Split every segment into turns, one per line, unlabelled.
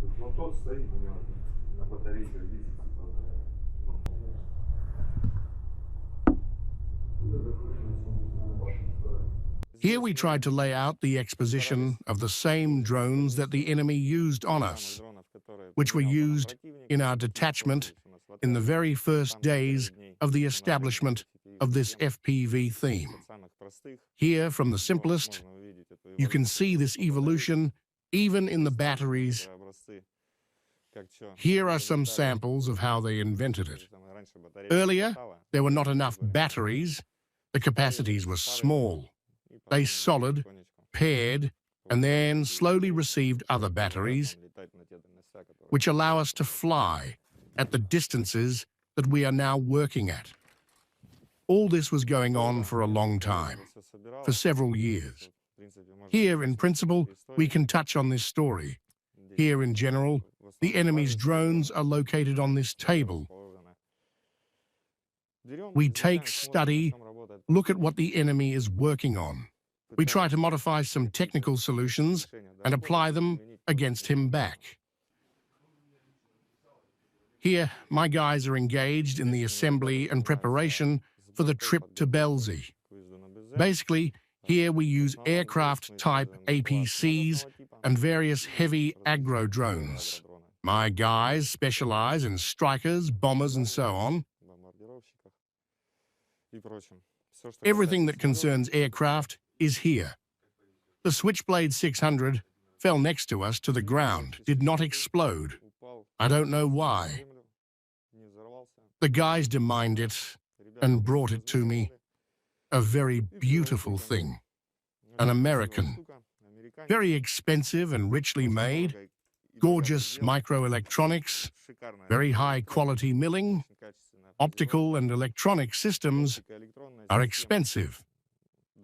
Ну, тот стоит у него на батарейках висит, типа, ну,
Here we tried to lay out the exposition of the same drones that the enemy used on us, which were used in our detachment in the very first days of the establishment of this FPV theme. Here, from the simplest, you can see this evolution even in the batteries. Here are some samples of how they invented it. Earlier, there were not enough batteries. The capacities were small. They solid, paired, and then slowly received other batteries, which allow us to fly at the distances that we are now working at. All this was going on for a long time, for several years. Here, in principle, we can touch on this story. Here, in general, the enemy's drones are located on this table. We take, study, look at what the enemy is working on. We try to modify some technical solutions and apply them against him back. Here, my guys are engaged in the assembly and preparation for the trip to Belzy. Basically, here we use aircraft-type APCs and various heavy aggro drones. My guys specialize in strikers, bombers, and so on. Everything that concerns aircraft is here. The Switchblade 600 fell next to us to the ground, did not explode. I don't know why. The guys demined it and brought it to me. A very beautiful thing. An American. Very expensive and richly made. Gorgeous microelectronics. Very high quality milling. Optical and electronic systems are expensive.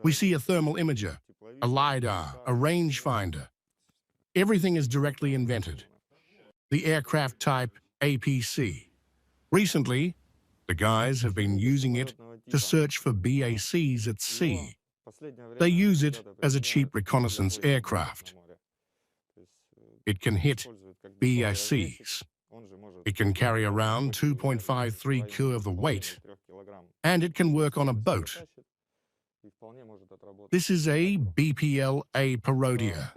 We see a thermal imager, a LiDAR, a rangefinder. Everything is directly invented. The aircraft type APC. Recently, the guys have been using it to search for BACs at sea. They use it as a cheap reconnaissance aircraft. It can hit BACs. It can carry around 2.53 kg of the weight, and it can work on a boat. This is a BPL-A parodia.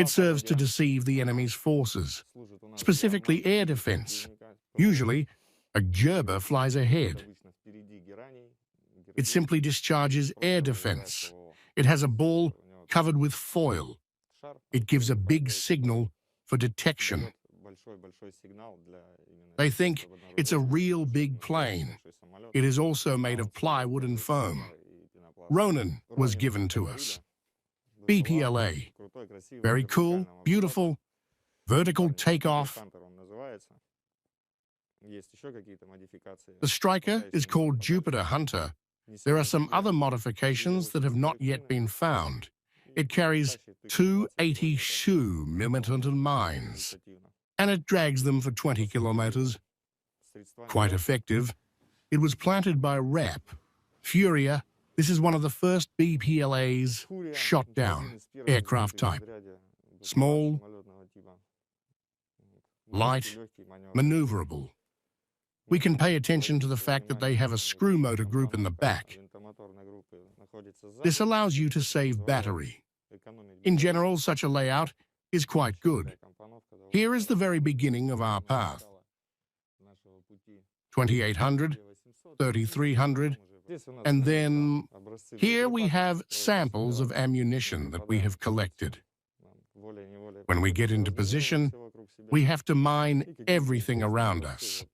It serves to deceive the enemy's forces, specifically air defense. Usually, a Gerber flies ahead. It simply discharges air defense. It has a ball covered with foil. It gives a big signal for detection. They think it's a real big plane. It is also made of plywood and foam. Ronin was given to us. BPLA. Very cool, beautiful, vertical takeoff. The Striker is called Jupiter Hunter. There are some other modifications that have not yet been found. It carries 280 SHU militant mines, and it drags them for 20 kilometers. Quite effective. It was planted by RAP. Furia, this is one of the first BPLAs shot down, aircraft type. Small, light, maneuverable. We can pay attention to the fact that they have a screw motor group in the back. This allows you to save battery. In general, such a layout is quite good. Here is the very beginning of our path. 2800, 3300, and then here we have samples of ammunition that we have collected. When we get into position, we have to mine everything around us.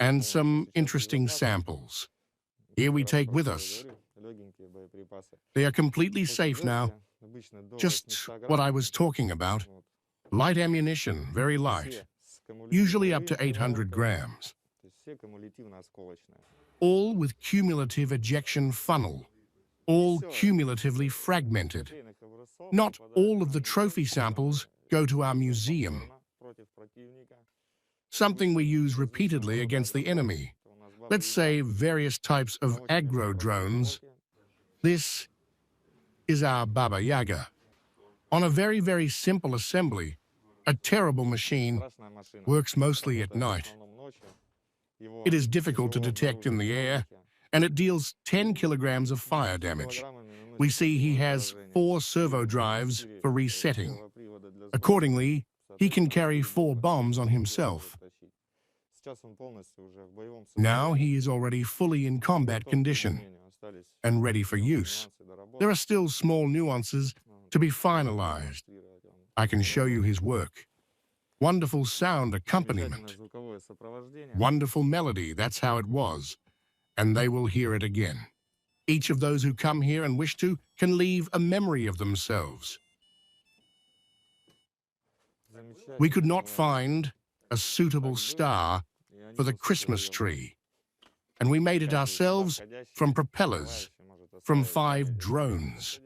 And some interesting samples. Here we take with us. They are completely safe now. Just what I was talking about. Light ammunition, very light. Usually up to 800 grams. All with cumulative ejection funnel. All cumulatively fragmented. Not all of the trophy samples go to our museum. Something we use repeatedly against the enemy. Let's say various types of aggro drones. This is our Baba Yaga. On a very, very simple assembly, A terrible machine, works mostly at night. It is difficult to detect in the air, and it deals 10 kilograms of fire damage. We see he has 4 servo drives for resetting. Accordingly, he can carry 4 bombs on himself. Now he is already fully in combat condition and ready for use. There are still small nuances to be finalized. I can show you his work. Wonderful sound accompaniment. Wonderful melody, that's how it was. And they will hear it again. Each of those who come here and wish to can leave a memory of themselves. We could not find a suitable star for the Christmas tree, and we made it ourselves from propellers, from 5 drones.